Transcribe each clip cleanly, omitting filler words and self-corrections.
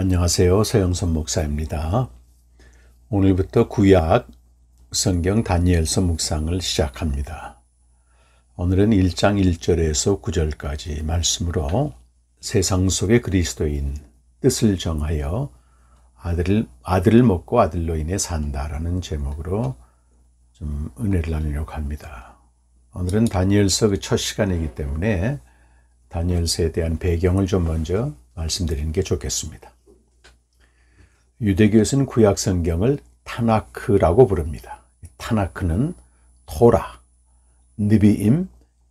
안녕하세요. 서영선 목사입니다. 오늘부터 구약 성경 다니엘서 묵상을 시작합니다. 오늘은 1장 1절에서 9절까지 말씀으로 세상 속의 그리스도인 뜻을 정하여 아들을 먹고 아들로 인해 산다라는 제목으로 좀 은혜를 나누려고 합니다. 오늘은 다니엘서 그 첫 시간이기 때문에 다니엘서에 대한 배경을 좀 먼저 말씀드리는 게 좋겠습니다. 유대교에서는 구약 성경을 타나크라고 부릅니다. 타나크는 토라, 느비임,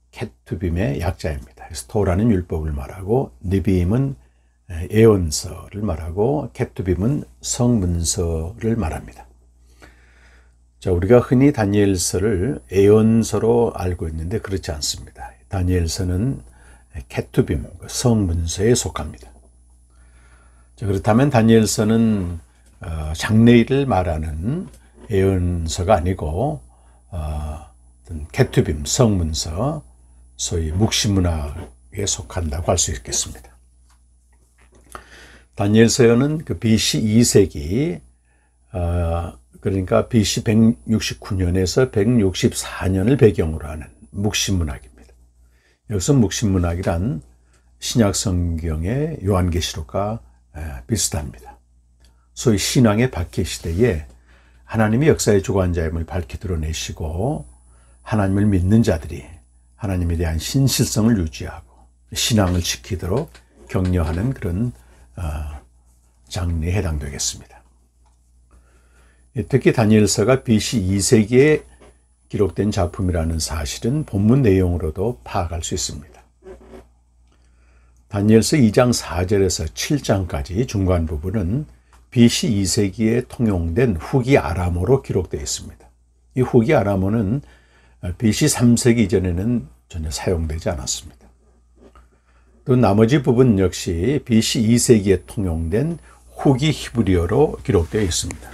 케투빔의 약자입니다. 그래서 토라는 율법을 말하고 느비임은 예언서를 말하고 케투빔은 성문서를 말합니다. 자, 우리가 흔히 다니엘서를 예언서로 알고 있는데 그렇지 않습니다. 다니엘서는 케투빔, 성문서에 속합니다. 자, 그렇다면 다니엘서는 장래일을 말하는 예언서가 아니고 케투빔, 성문서, 소위 묵시문학에 속한다고 할 수 있겠습니다. 다니엘서는 그 BC 2세기 그러니까 BC 169년에서 164년을 배경으로 하는 묵시문학입니다. 여기서 묵시문학이란 신약 성경의 요한계시록과 비슷합니다. 소위 신앙의 박해 시대에 하나님이 역사의 주관자임을 밝히 드러내시고 하나님을 믿는 자들이 하나님에 대한 신실성을 유지하고 신앙을 지키도록 격려하는 그런 장르에 해당되겠습니다. 특히 다니엘서가 BC 2세기에 기록된 작품이라는 사실은 본문 내용으로도 파악할 수 있습니다. 다니엘서 2장 4절에서 7장까지 중간 부분은 BC 2세기에 통용된 후기 아람어로 기록되어 있습니다. 이 후기 아람어는 BC 3세기 이전에는 전혀 사용되지 않았습니다. 또 나머지 부분 역시 BC 2세기에 통용된 후기 히브리어로 기록되어 있습니다.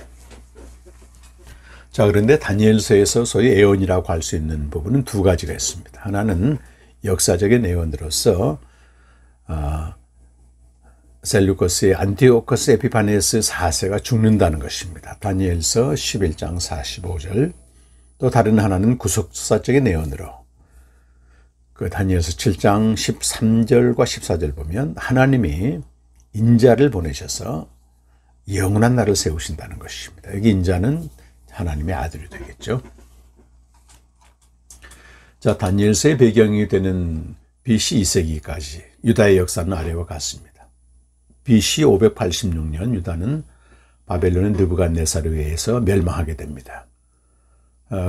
자, 그런데 다니엘서에서 소위 예언이라고 할 수 있는 부분은 두 가지가 있습니다. 하나는 역사적인 예언으로서 셀루커스의 안티오커스 에피파네스 4세가 죽는다는 것입니다. 다니엘서 11장 45절. 또 다른 하나는 구속사적인 예언으로 그 다니엘서 7장 13절과 14절 보면 하나님이 인자를 보내셔서 영원한 날을 세우신다는 것입니다. 여기 인자는 하나님의 아들이 되겠죠. 자, 다니엘서의 배경이 되는 BC 2세기까지 유다의 역사는 아래와 같습니다. BC 586년 유다는 바벨론의 느부갓네살에 의해서 멸망하게 됩니다.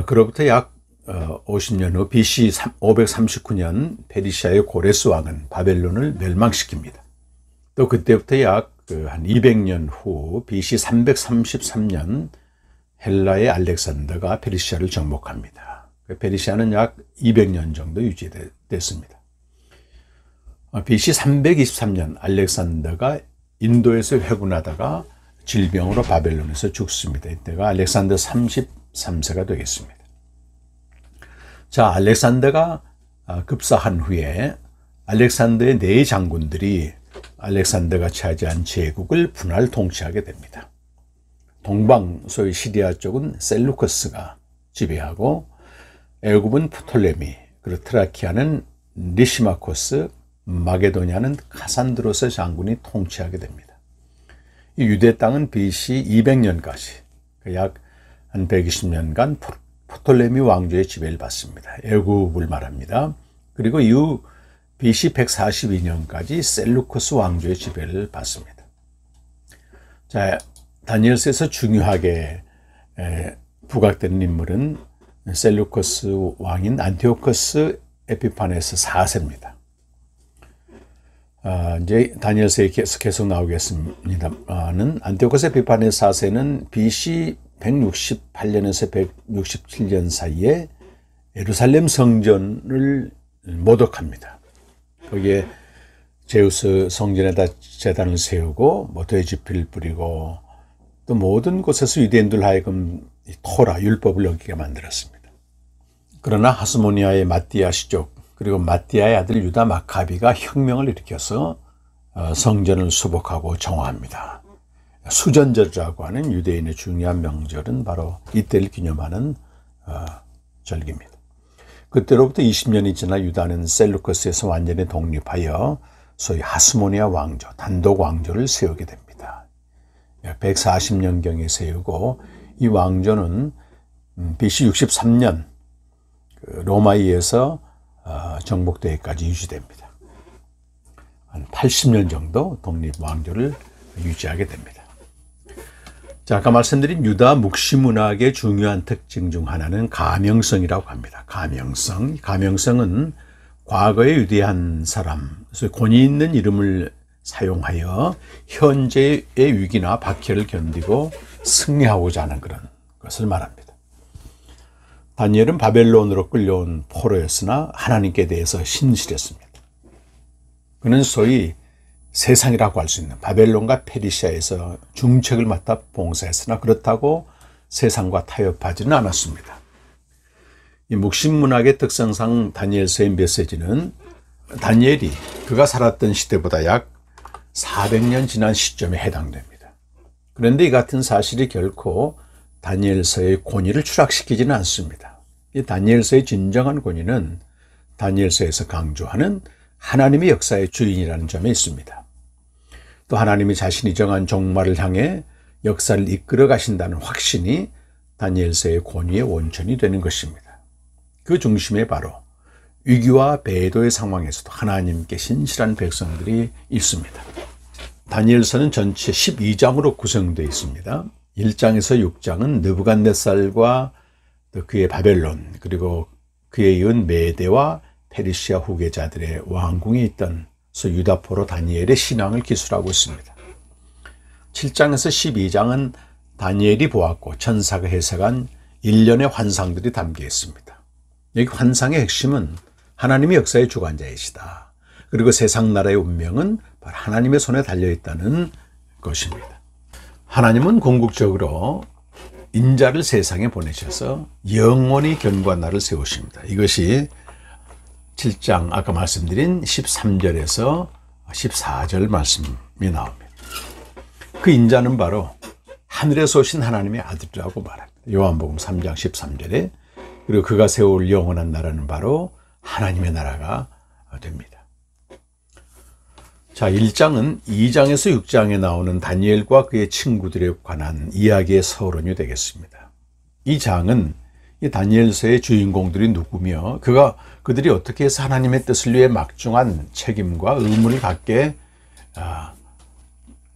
그로부터 약 50년 후 BC 539년 페르시아의 고레스 왕은 바벨론을 멸망시킵니다. 또 그때부터 약 한 200년 후 BC 333년 헬라의 알렉산더가 페르시아를 정복합니다. 페르시아는 약 200년 정도 유지됐습니다. BC 323년 알렉산더가 인도에서 회군하다가 질병으로 바벨론에서 죽습니다. 이때가 알렉산더 33세가 되겠습니다. 자, 알렉산더가 급사한 후에 알렉산더의 네 장군들이 알렉산더가 차지한 제국을 분할 통치하게 됩니다. 동방, 소위 시리아 쪽은 셀루커스가 지배하고 애굽은 프톨레미, 그리고 트라키아는 리시마코스, 마게도냐는 카산드로스 장군이 통치하게 됩니다. 이 유대 땅은 BC 200년까지 약 한 120년간 프톨레미 왕조의 지배를 받습니다. 애굽을 말합니다. 그리고 이후 BC 142년까지 셀루코스 왕조의 지배를 받습니다. 자, 다니엘서에서 중요하게 부각되는 인물은 셀루코스 왕인 안티오커스 에피파네스 4세입니다. 이제 다니엘서에 계속 나오겠습니다만은 안티오커스 에피파네스 4세는 BC 168년에서 167년 사이에 예루살렘 성전을 모독합니다. 거기에 제우스 성전에다 제단을 세우고 돼지피를 뿌리고 또 모든 곳에서 유대인들 하여금 토라 율법을 어기게 만들었습니다. 그러나 하스모니아의 마띠아 시족 그리고 마띠아의 아들 유다 마카비가 혁명을 일으켜서 성전을 수복하고 정화합니다. 수전절이라고 하는 유대인의 중요한 명절은 바로 이때를 기념하는 절기입니다. 그때로부터 20년이 지나 유다는 셀루커스에서 완전히 독립하여 소위 하스모니아 왕조, 단독 왕조를 세우게 됩니다. 140년경에 세우고 이 왕조는 BC 63년 로마에 의해서 정복되기까지 유지됩니다. 한 80년 정도 독립 왕조를 유지하게 됩니다. 자, 아까 말씀드린 유다 묵시 문학의 중요한 특징 중 하나는 가명성이라고 합니다. 가명성은 과거에 위대한 사람, 권위 있는 이름을 사용하여 현재의 위기나 박해를 견디고 승리하고자 하는 그런 것을 말합니다. 다니엘은 바벨론으로 끌려온 포로였으나 하나님께 대해서 신실했습니다. 그는 소위 세상이라고 할 수 있는 바벨론과 페르시아에서 중책을 맡아 봉사했으나 그렇다고 세상과 타협하지는 않았습니다. 이 묵신문학의 특성상 다니엘서의 메시지는 다니엘이 그가 살았던 시대보다 약 400년 지난 시점에 해당됩니다. 그런데 이 같은 사실이 결코 다니엘서의 권위를 추락시키지는 않습니다. 이 다니엘서의 진정한 권위는 다니엘서에서 강조하는 하나님의 역사의 주인이라는 점에 있습니다. 또 하나님이 자신이 정한 종말을 향해 역사를 이끌어 가신다는 확신이 다니엘서의 권위의 원천이 되는 것입니다. 그 중심에 바로 위기와 배도의 상황에서도 하나님께 신실한 백성들이 있습니다. 다니엘서는 전체 12장으로 구성되어 있습니다. 1장에서 6장은 느부갓네살과 또 그의 바벨론, 그리고 그에 이은 메대와 페르시아 후계자들의 왕궁이 있던 유다포로 다니엘의 신앙을 기술하고 있습니다. 7장에서 12장은 다니엘이 보았고 천사가 해석한 일련의 환상들이 담겨 있습니다. 여기 환상의 핵심은 하나님의 역사의 주관자이시다. 그리고 세상 나라의 운명은 바로 하나님의 손에 달려있다는 것입니다. 하나님은 궁극적으로 인자를 세상에 보내셔서 영원히 견고한 나를 세우십니다. 이것이 7장 아까 말씀드린 13절에서 14절 말씀이 나옵니다. 그 인자는 바로 하늘에서 오신 하나님의 아들이라고 말합니다. 요한복음 3장 13절에 그리고 그가 세울 영원한 나라는 바로 하나님의 나라가 됩니다. 자, 1장은 2장에서 6장에 나오는 다니엘과 그의 친구들에 관한 이야기의 서론이 되겠습니다. 이 장은 이 다니엘서의 주인공들이 누구며 그들이 어떻게 해서 하나님의 뜻을 위해 막중한 책임과 의무를 갖게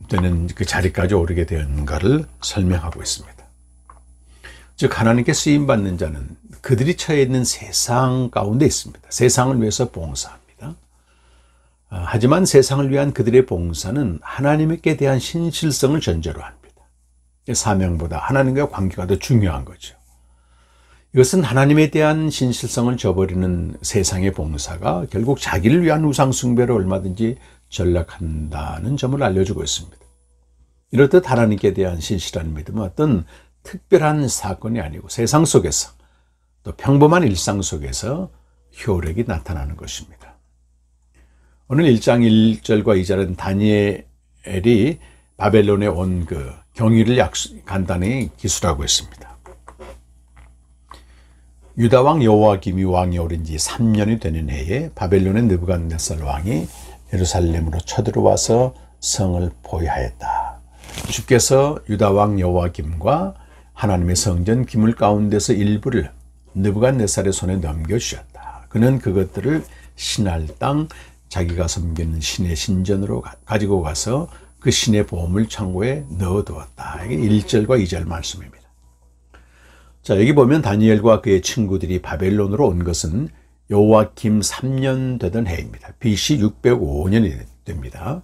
되는 그 자리까지 오르게 되었는가를 설명하고 있습니다. 즉 하나님께 쓰임받는 자는 그들이 처해 있는 세상 가운데 있습니다. 세상을 위해서 봉사합니다. 하지만 세상을 위한 그들의 봉사는 하나님께 대한 신실성을 전제로 합니다. 사명보다 하나님과 관계가 더 중요한 거죠. 이것은 하나님에 대한 신실성을 저버리는 세상의 봉사가 결국 자기를 위한 우상 숭배로 얼마든지 전락한다는 점을 알려주고 있습니다. 이렇듯 하나님께 대한 신실한 믿음은 어떤 특별한 사건이 아니고 세상 속에서 또 평범한 일상 속에서 효력이 나타나는 것입니다. 오늘 1장 1절과 2절은 다니엘이 바벨론에 온 그 경위를 간단히 기술하고 있습니다. 유다 왕 여호와김이 왕이 오른 지 3년이 되는 해에 바벨론의 느부갓네살 왕이 예루살렘으로 쳐들어와서 성을 포위하였다. 주께서 유다 왕 여호와김과 하나님의 성전 기물 가운데서 일부를 느부갓네살의 손에 넘겨주셨다. 그는 그것들을 신할 땅 자기가 섬기는 신의 신전으로 가지고 가서 그 신의 보물 창고에 넣어두었다. 이게 1절과 2절 말씀입니다. 자, 여기 보면 다니엘과 그의 친구들이 바벨론으로 온 것은 여호와김 3년 되던 해입니다. BC 605년이 됩니다.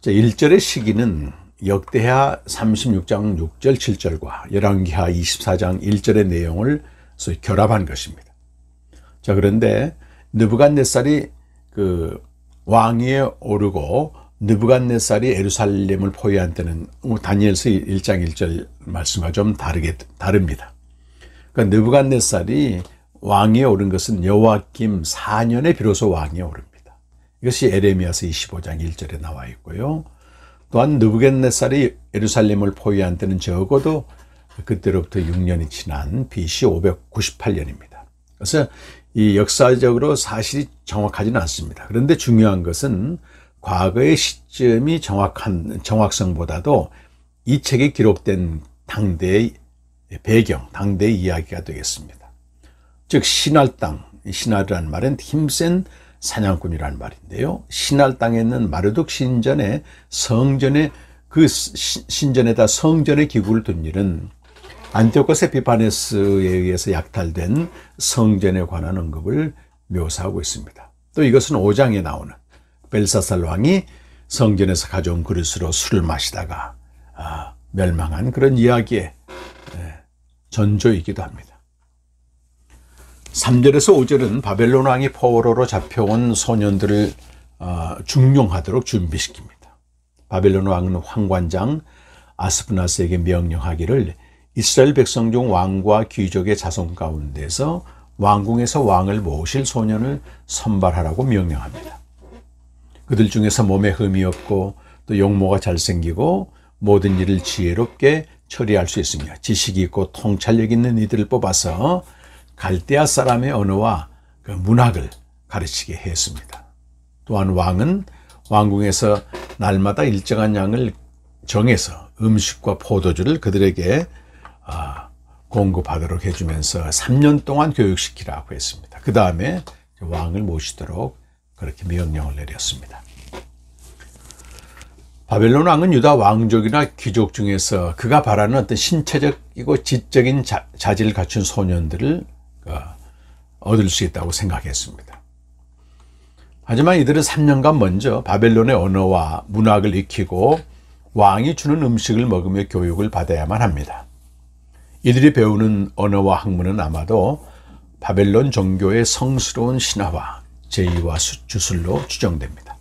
자, 1절의 시기는 역대하 36장 6절 7절과 열왕기하 24장 1절의 내용을 소위 결합한 것입니다. 자, 그런데 느부갓네살이 그 왕위에 오르고 느부갓네살이 예루살렘을 포위한 때는 다니엘서 1장 1절 말씀과 좀 다릅니다. 그러니까 느부갓네살이 왕위에 오른 것은 여호와김 4년에 비로소 왕위에 오릅니다. 이것이 에레미야서 25장 1절에 나와 있고요. 또한 느부갓네살이 예루살렘을 포위한 때는 적어도 그때로부터 6년이 지난 BC 598년입니다. 그래서 이 역사적으로 사실이 정확하지는 않습니다. 그런데 중요한 것은 과거의 시점이 정확성보다도 이 책에 기록된 당대의 배경, 당대의 이야기가 되겠습니다. 즉 신할 땅, 신할이라는 말은 힘센 사냥꾼이라는 말인데요. 신할 땅에 있는 마르둑 신전의 성전에 그 신전에다 성전의 기구를 둔 일은 안티오코스 에피파네스에 의해서 약탈된 성전에 관한 언급을 묘사하고 있습니다. 또 이것은 5장에 나오는 벨사살 왕이 성전에서 가져온 그릇으로 술을 마시다가 멸망한 그런 이야기의 전조이기도 합니다. 3절에서 5절은 바벨론 왕이 포로로 잡혀온 소년들을 중용하도록 준비시킵니다. 바벨론 왕은 황관장 아스프나스에게 명령하기를 이스라엘 백성 중 왕과 귀족의 자손 가운데서 왕궁에서 왕을 모실 소년을 선발하라고 명령합니다. 그들 중에서 몸에 흠이 없고 또 용모가 잘생기고 모든 일을 지혜롭게 처리할 수 있으며 지식이 있고 통찰력 있는 이들을 뽑아서 갈대아 사람의 언어와 그 문학을 가르치게 했습니다. 또한 왕은 왕궁에서 날마다 일정한 양을 정해서 음식과 포도주를 그들에게 공급하도록 해주면서 3년 동안 교육시키라고 했습니다. 그 다음에 왕을 모시도록 그렇게 명령을 내렸습니다. 바벨론 왕은 유다 왕족이나 귀족 중에서 그가 바라는 어떤 신체적이고 지적인 자질을 갖춘 소년들을 얻을 수 있다고 생각했습니다. 하지만 이들은 3년간 먼저 바벨론의 언어와 문학을 익히고 왕이 주는 음식을 먹으며 교육을 받아야만 합니다. 이들이 배우는 언어와 학문은 아마도 바벨론 종교의 성스러운 신화와 제의와 주술로 추정됩니다.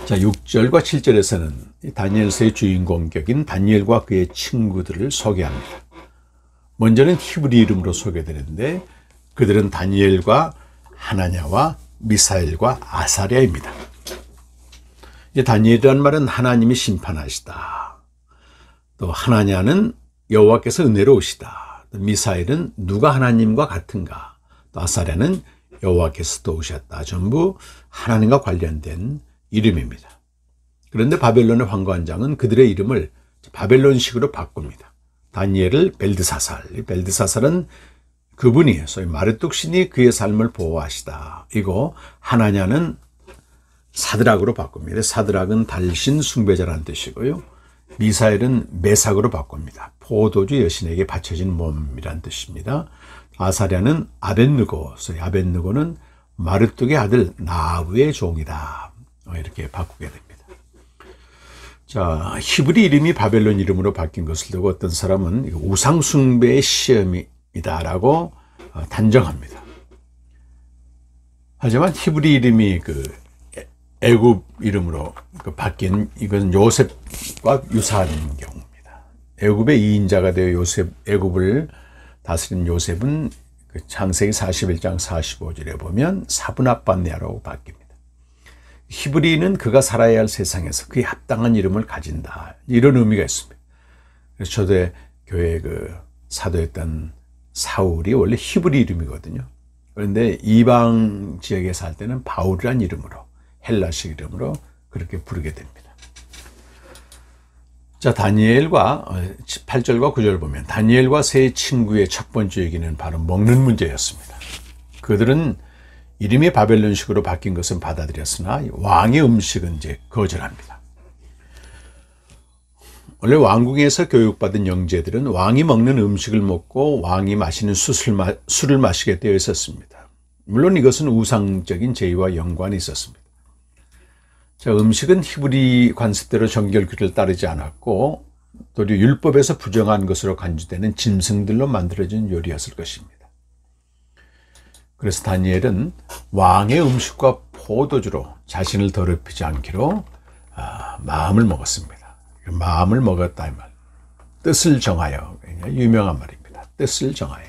자, 6절과 7절에서는 다니엘서의 주인공 격인 다니엘과 그의 친구들을 소개합니다. 먼저는 히브리 이름으로 소개되는데 그들은 다니엘과 하나냐와 미사엘과 아사랴입니다. 다니엘이라는 말은 하나님이 심판하시다. 또 하나냐는 여호와께서 은혜로우시다. 또 미사엘은 누가 하나님과 같은가. 또 아사랴는 여호와께서 도우셨다. 전부 하나님과 관련된 이름입니다. 그런데 바벨론의 황관장은 그들의 이름을 바벨론식으로 바꿉니다. 다니엘을 벨드사살, 벨드사살은 그분이 소위 마르뚝 신이 그의 삶을 보호하시다. 이고 하나냐는 사드락으로 바꿉니다. 사드락은 달신 숭배자라는 뜻이고요. 미사엘은 메삭으로 바꿉니다. 포도주 여신에게 바쳐진 몸이란 뜻입니다. 아사랴는 아벳느고, 소위 아벳느고는 마르뚝의 아들 나우의 종이다. 이렇게 바꾸게 됩니다. 자, 히브리 이름이 바벨론 이름으로 바뀐 것을 두고 어떤 사람은 우상 숭배의 시험이다라고 단정합니다. 하지만 히브리 이름이 애굽 이름으로 바뀐 이건 요셉과 유사한 경우입니다. 애굽의 2인자가 되어 애굽을 다스린 요셉은 창세기 41장 45절에 보면 사브낫반네아라고 바뀝니다. 히브리는 그가 살아야 할 세상에서 그에 합당한 이름을 가진다. 이런 의미가 있습니다. 그래서 초대 교회 사도였던 사울이 원래 히브리 이름이거든요. 그런데 이방 지역에 살 때는 바울이라는 이름으로 헬라식 이름으로 그렇게 부르게 됩니다. 자, 다니엘과 8절과 9절 보면 다니엘과 세 친구의 첫 번째 얘기는 바로 먹는 문제였습니다. 그들은 이름이 바벨론식으로 바뀐 것은 받아들였으나 왕의 음식은 이제 거절합니다. 원래 왕궁에서 교육받은 영재들은 왕이 먹는 음식을 먹고 왕이 마시는 술을 마시게 되어 있었습니다. 물론 이것은 우상적인 제의와 연관이 있었습니다. 자, 음식은 히브리 관습대로 정결규를 따르지 않았고 도리어 율법에서 부정한 것으로 간주되는 짐승들로 만들어진 요리였을 것입니다. 그래서 다니엘은 왕의 음식과 포도주로 자신을 더럽히지 않기로 마음을 먹었습니다. 마음을 먹었다 이 말. 뜻을 정하여. 유명한 말입니다. 뜻을 정하여.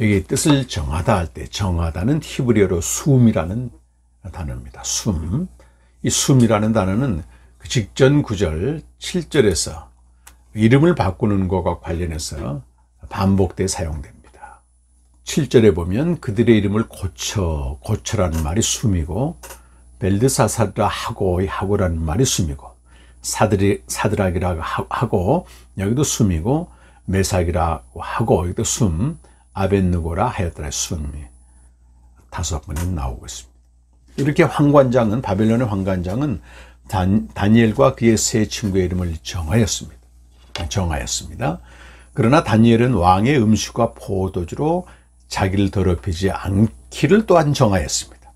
여기 뜻을 정하다 할 때 정하다는 히브리어로 숨이라는 단어입니다. 숨. 이 숨이라는 단어는 그 직전 구절 7절에서 이름을 바꾸는 것과 관련해서 반복되어 사용됩니다. 7절에 보면 그들의 이름을 고쳐라는 말이 숨이고, 벨드사사라 하고라는 말이 숨이고, 사드락이라고 하고 여기도 숨이고, 메삭이라고 하고 여기도 숨, 아벳느고라 하였더라 숨이 5번이 나오고 있습니다. 이렇게 황관장은, 바벨론의 황관장은 다니엘과 그의 세 친구의 이름을 정하였습니다. 그러나 다니엘은 왕의 음식과 포도주로 자기를 더럽히지 않기를 또한 정하였습니다.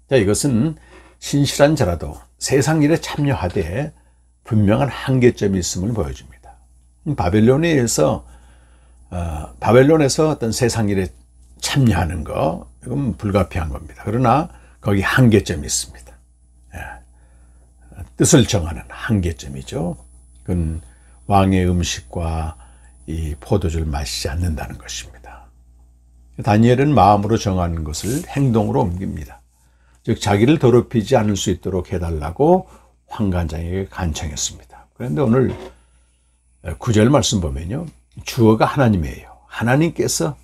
자, 이것은 신실한 자라도 세상 일에 참여하되 분명한 한계점이 있음을 보여줍니다. 바벨론에서 어떤 세상 일에 참여하는 거, 이건 불가피한 겁니다. 그러나 거기 한계점이 있습니다. 뜻을 정하는 한계점이죠. 그건 왕의 음식과 이 포도주를 마시지 않는다는 것입니다. 다니엘은 마음으로 정하는 것을 행동으로 옮깁니다. 즉 자기를 더럽히지 않을 수 있도록 해달라고 황관장에게 간청했습니다. 그런데 오늘 9절 말씀 보면요, 주어가 하나님이에요. 하나님께서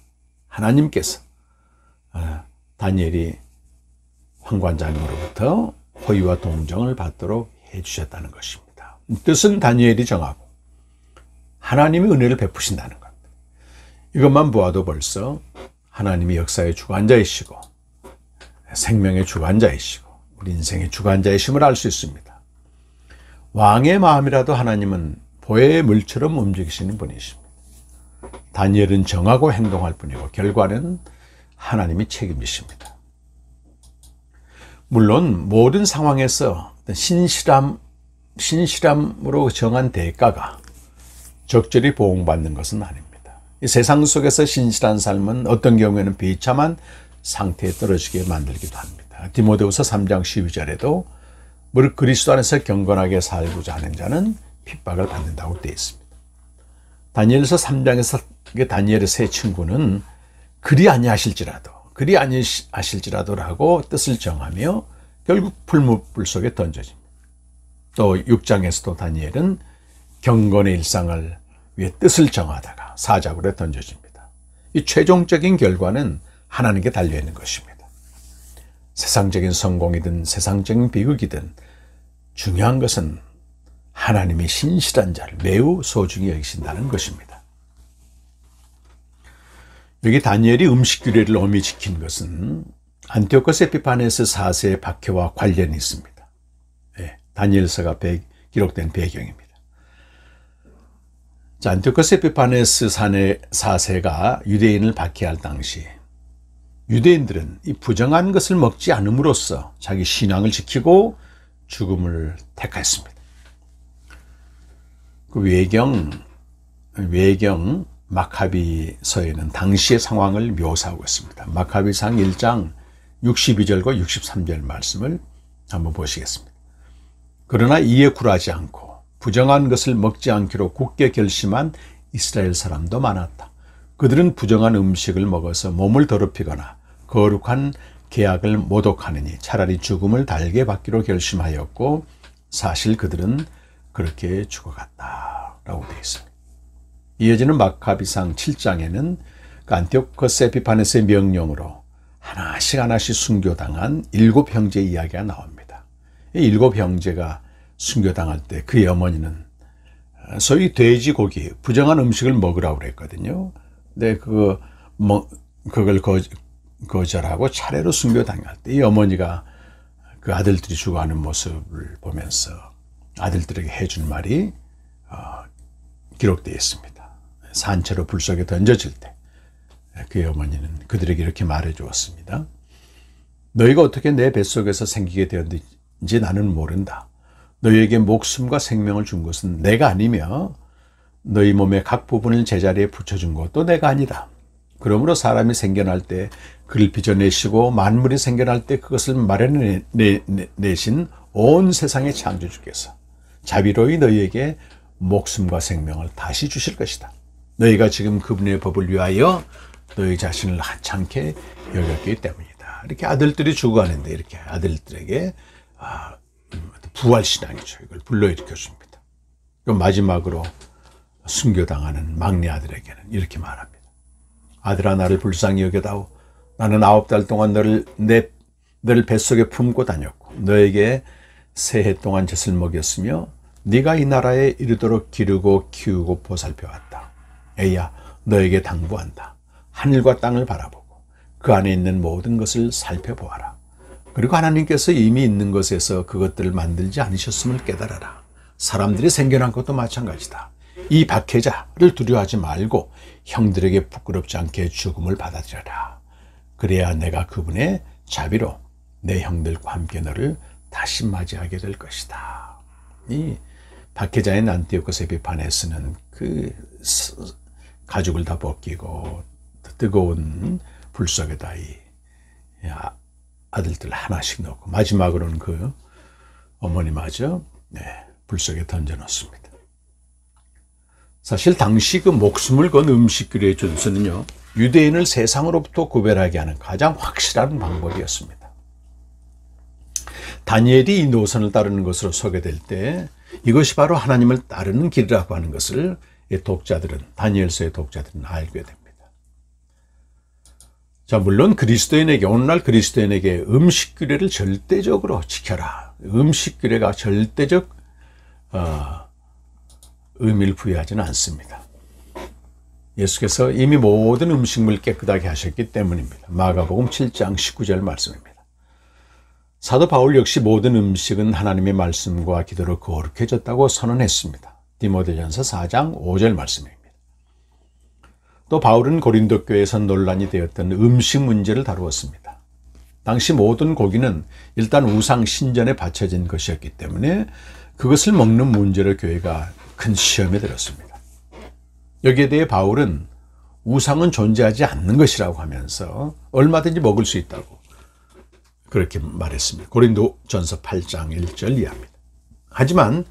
다니엘이 황관장으로부터 호의와 동정을 받도록 해주셨다는 것입니다. 뜻은 다니엘이 정하고 하나님이 은혜를 베푸신다는 겁니다. 이것만 보아도 벌써 하나님이 역사의 주관자이시고 생명의 주관자이시고 우리 인생의 주관자이심을 알 수 있습니다. 왕의 마음이라도 하나님은 보혜의 물처럼 움직이시는 분이십니다. 다니엘은 정하고 행동할 뿐이고 결과는 하나님이 책임지십니다. 물론 모든 상황에서 신실함으로 정한 대가가 적절히 보응받는 것은 아닙니다. 이 세상 속에서 신실한 삶은 어떤 경우에는 비참한 상태에 떨어지게 만들기도 합니다. 디모데후서 3장 12절에도 무릇 그리스도 안에서 경건하게 살고자 하는 자는 핍박을 받는다고 되어 있습니다. 다니엘서 3장에서 다니엘의 세 친구는 그리 아니하실지라도라고 뜻을 정하며 결국 풀무불 속에 던져집니다. 또 6장에서도 다니엘은 경건의 일상을 위해 뜻을 정하다가 사자굴에 던져집니다. 이 최종적인 결과는 하나님께 달려있는 것입니다. 세상적인 성공이든 세상적인 비극이든 중요한 것은 하나님이 신실한 자를 매우 소중히 여기신다는 것입니다. 여기 다니엘이 음식 규례를 엄히 지킨 것은 안티오코스 에피파네스 4세의 박해와 관련이 있습니다. 다니엘서가 기록된 배경입니다. 자, 안티오코스 에피파네스 4세가 유대인을 박해할 당시 유대인들은 이 부정한 것을 먹지 않음으로써 자기 신앙을 지키고 죽음을 택했습니다. 그 외경 마카비서에는 당시의 상황을 묘사하고 있습니다. 마카비상 1장 62절과 63절 말씀을 한번 보시겠습니다. 그러나 이에 굴하지 않고 부정한 것을 먹지 않기로 굳게 결심한 이스라엘 사람도 많았다. 그들은 부정한 음식을 먹어서 몸을 더럽히거나 거룩한 계약을 모독하느니 차라리 죽음을 달게 받기로 결심하였고 사실 그들은 그렇게 죽어갔다라고 되어 있습니다. 이어지는 마카비상 7장에는 안티오코스 에피파네스의 명령으로 하나씩 순교당한 7 형제의 이야기가 나옵니다. 이 7 형제가 순교당할 때 그의 어머니는 소위 돼지고기, 부정한 음식을 먹으라고 그랬거든요. 근데 그걸 거절하고 차례로 순교당할 때 이 어머니가 그 아들들이 죽어가는 모습을 보면서 아들들에게 해준 말이 기록되어 있습니다. 산채로 불 속에 던져질 때 그의 어머니는 그들에게 이렇게 말해 주었습니다. 너희가 어떻게 내 뱃속에서 생기게 되었는지 나는 모른다. 너희에게 목숨과 생명을 준 것은 내가 아니며 너희 몸의 각 부분을 제자리에 붙여준 것도 내가 아니다. 그러므로 사람이 생겨날 때 그를 빚어내시고 만물이 생겨날 때 그것을 마련내신 온 세상의 창조주께서 자비로이 너희에게 목숨과 생명을 다시 주실 것이다. 너희가 지금 그분의 법을 위하여 너희 자신을 하찮게 여겼기 때문이다. 이렇게 아들들이 죽어가는데 이렇게 아들들에게 부활신앙이죠. 이걸 불러일으켜 줍니다. 그럼 마지막으로 순교당하는 막내 아들에게는 이렇게 말합니다. 아들아, 나를 불쌍히 여겨다오. 나는 9달 동안 너를 뱃속에 품고 다녔고 너에게 새해 동안 젖을 먹였으며 네가 이 나라에 이르도록 기르고 키우고 보살펴왔다. 에이야, 너에게 당부한다. 하늘과 땅을 바라보고 그 안에 있는 모든 것을 살펴보아라. 그리고 하나님께서 이미 있는 것에서 그것들을 만들지 않으셨음을 깨달아라. 사람들이 생겨난 것도 마찬가지다. 이 박해자를 두려워하지 말고 형들에게 부끄럽지 않게 죽음을 받아들여라. 그래야 내가 그분의 자비로 내 형들과 함께 너를 다시 맞이하게 될 것이다. 이 박해자인 안티오코스 에피파네스는 그 가죽을 다 벗기고 뜨거운 불 속에다 이 아들들 하나씩 넣고 마지막으로는 그 어머니마저 불 속에 던져 놓습니다. 사실 당시 그 목숨을 건 음식규례의 준수는요, 유대인을 세상으로부터 구별하게 하는 가장 확실한 방법이었습니다. 다니엘이 이 노선을 따르는 것으로 소개될 때 이것이 바로 하나님을 따르는 길이라고 하는 것을 다니엘서의 독자들은 알게 됩니다. 자, 물론 오늘날 그리스도인에게 음식규례를 절대적으로 지켜라. 음식규례가 절대적 의미를 부여하지는 않습니다. 예수께서 이미 모든 음식물 깨끗하게 하셨기 때문입니다. 마가복음 7장 19절 말씀입니다. 사도 바울 역시 모든 음식은 하나님의 말씀과 기도로 거룩해졌다고 선언했습니다. 디모데전서 4장 5절 말씀입니다. 또 바울은 고린도 교회에서 논란이 되었던 음식 문제를 다루었습니다. 당시 모든 고기는 일단 우상 신전에 바쳐진 것이었기 때문에 그것을 먹는 문제로 교회가 큰 시험에 들었습니다. 여기에 대해 바울은 우상은 존재하지 않는 것이라고 하면서 얼마든지 먹을 수 있다고 그렇게 말했습니다. 고린도전서 8장 1절 이하입니다. 하지만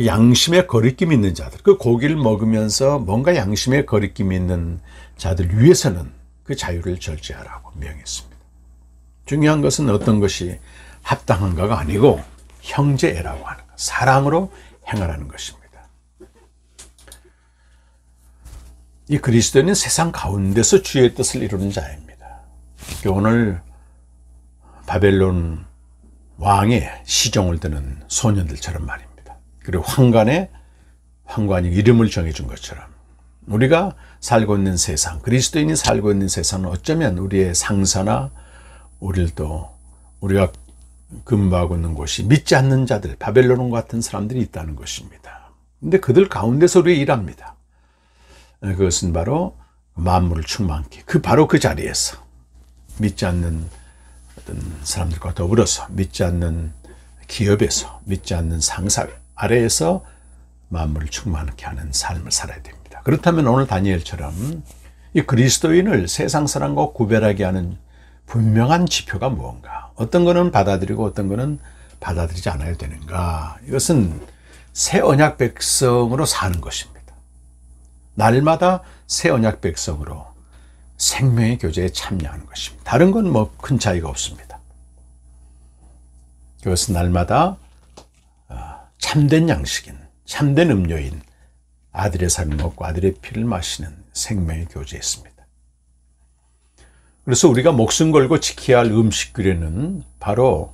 양심에 거리낌이 있는 자들, 그 고기를 먹으면서 뭔가 양심에 거리낌이 있는 자들 위해서는 그 자유를 절제하라고 명했습니다. 중요한 것은 어떤 것이 합당한가가 아니고 형제애라고 하는 것, 사랑으로 행하라는 것입니다. 이 그리스도인은 세상 가운데서 주의 뜻을 이루는 자입니다. 오늘 바벨론 왕의 시종을 드는 소년들처럼 말입니다. 그리고 황관이 이름을 정해준 것처럼 우리가 살고 있는 세상, 그리스도인이 살고 있는 세상은 어쩌면 우리의 상사나 우리가 근무하고 있는 곳이 믿지 않는 자들, 바벨론 같은 사람들이 있다는 것입니다. 근데 그들 가운데서 우리가 일합니다. 그것은 바로 만물을 충만케, 바로 그 자리에서 믿지 않는 어떤 사람들과 더불어서 믿지 않는 기업에서 믿지 않는 상사 아래에서 만물을 충만케 하는 삶을 살아야 됩니다. 그렇다면 오늘 다니엘처럼 이 그리스도인을 세상 사람과 구별하게 하는 분명한 지표가 무언가, 어떤 거는 받아들이고 어떤 거는 받아들이지 않아야 되는가, 이것은 새 언약 백성으로 사는 것입니다. 날마다 새 언약 백성으로 생명의 교제에 참여하는 것입니다. 다른 건 뭐 큰 차이가 없습니다. 그것은 날마다 참된 양식인, 참된 음료인 아들의 살을 먹고 아들의 피를 마시는 생명의 교제였습니다. 그래서 우리가 목숨 걸고 지켜야 할 음식 규례는 바로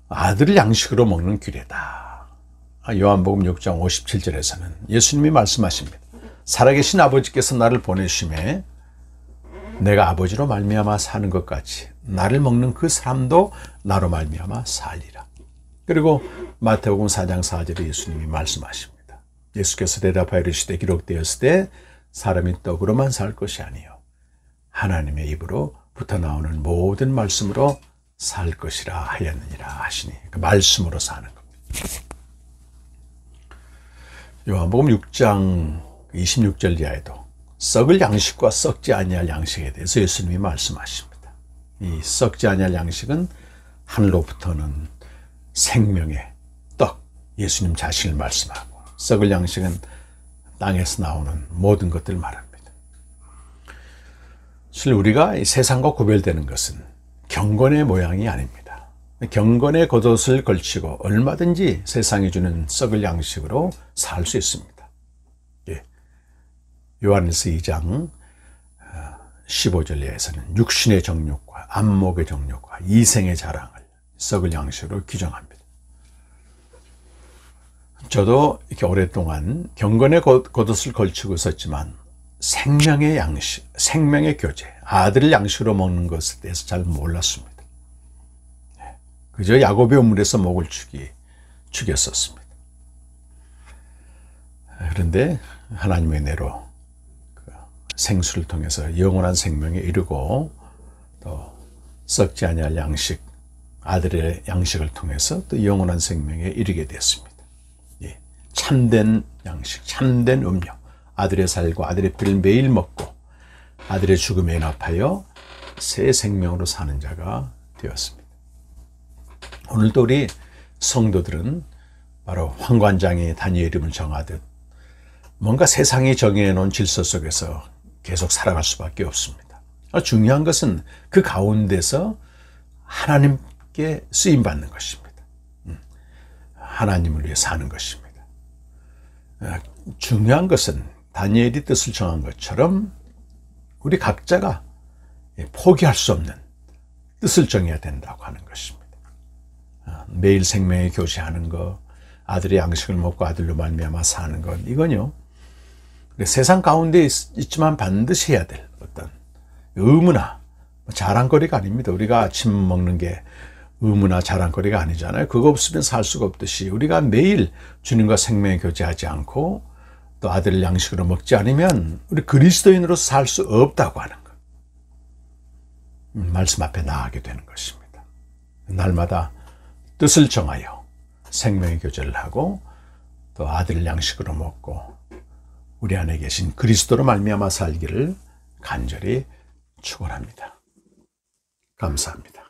아들을 양식으로 먹는 규례다. 요한복음 6장 57절에서는 예수님이 말씀하십니다. 살아계신 아버지께서 나를 보내심에 내가 아버지로 말미암아 사는 것 같이 나를 먹는 그 사람도 나로 말미암아 살리라. 그리고 마태복음 4장 4절에 예수님이 말씀하십니다. 예수께서 대답하여 이르시되 기록되었을 때 사람이 떡으로만 살 것이 아니요 하나님의 입으로부터 나오는 모든 말씀으로 살 것이라 하였느니라 하시니, 그 말씀으로 사는 겁니다. 요한복음 6장 26절 이하에도 썩을 양식과 썩지 아니할 양식에 대해서 예수님이 말씀하십니다. 이 썩지 아니할 양식은 하늘로부터는 생명의 떡, 예수님 자신을 말씀하고, 썩을 양식은 땅에서 나오는 모든 것들을 말합니다. 사실 우리가 이 세상과 구별되는 것은 경건의 모양이 아닙니다. 경건의 겉옷을 걸치고 얼마든지 세상이 주는 썩을 양식으로 살 수 있습니다. 예. 요한일서 2장 15절에서는 육신의 정욕과 안목의 정욕과 이생의 자랑을 썩을 양식으로 규정합니다. 저도 이렇게 오랫동안 경건의 겉옷을 걸치고 있었지만 생명의 양식, 생명의 교제, 아들을 양식으로 먹는 것에 대해서 잘 몰랐습니다. 그저 야곱의 우물에서 목을 죽였었습니다. 그런데 하나님의 은혜로 생수를 통해서 영원한 생명에 이르고 또 썩지 아니할 양식, 아들의 양식을 통해서 또 영원한 생명에 이르게 되었습니다. 예, 참된 양식, 참된 음료, 아들의 살과 아들의 피를 매일 먹고 아들의 죽음에 연합하여 새 생명으로 사는 자가 되었습니다. 오늘도 우리 성도들은 바로 환관장이 다니엘 이름을 정하듯 뭔가 세상이 정해놓은 질서 속에서 계속 살아갈 수밖에 없습니다. 중요한 것은 그 가운데서 하나님께 쓰임받는 것입니다. 하나님을 위해 사는 것입니다. 중요한 것은 다니엘이 뜻을 정한 것처럼 우리 각자가 포기할 수 없는 뜻을 정해야 된다고 하는 것입니다. 매일 생명에 교제하는 것, 아들의 양식을 먹고 아들로 말미암아 사는 것, 이건요 세상 가운데 있지만 반드시 해야 될 어떤 의무나 자랑거리가 아닙니다. 우리가 아침 먹는 게 의무나 자랑거리가 아니잖아요. 그거 없으면 살 수가 없듯이 우리가 매일 주님과 생명에 교제하지 않고 또 아들을 양식으로 먹지 않으면 우리 그리스도인으로서 살 수 없다고 하는 것. 말씀 앞에 나아가게 되는 것입니다. 날마다 뜻을 정하여 생명의 교제를 하고 또 아들을 양식으로 먹고 우리 안에 계신 그리스도로 말미암아 살기를 간절히 축원합니다. 감사합니다.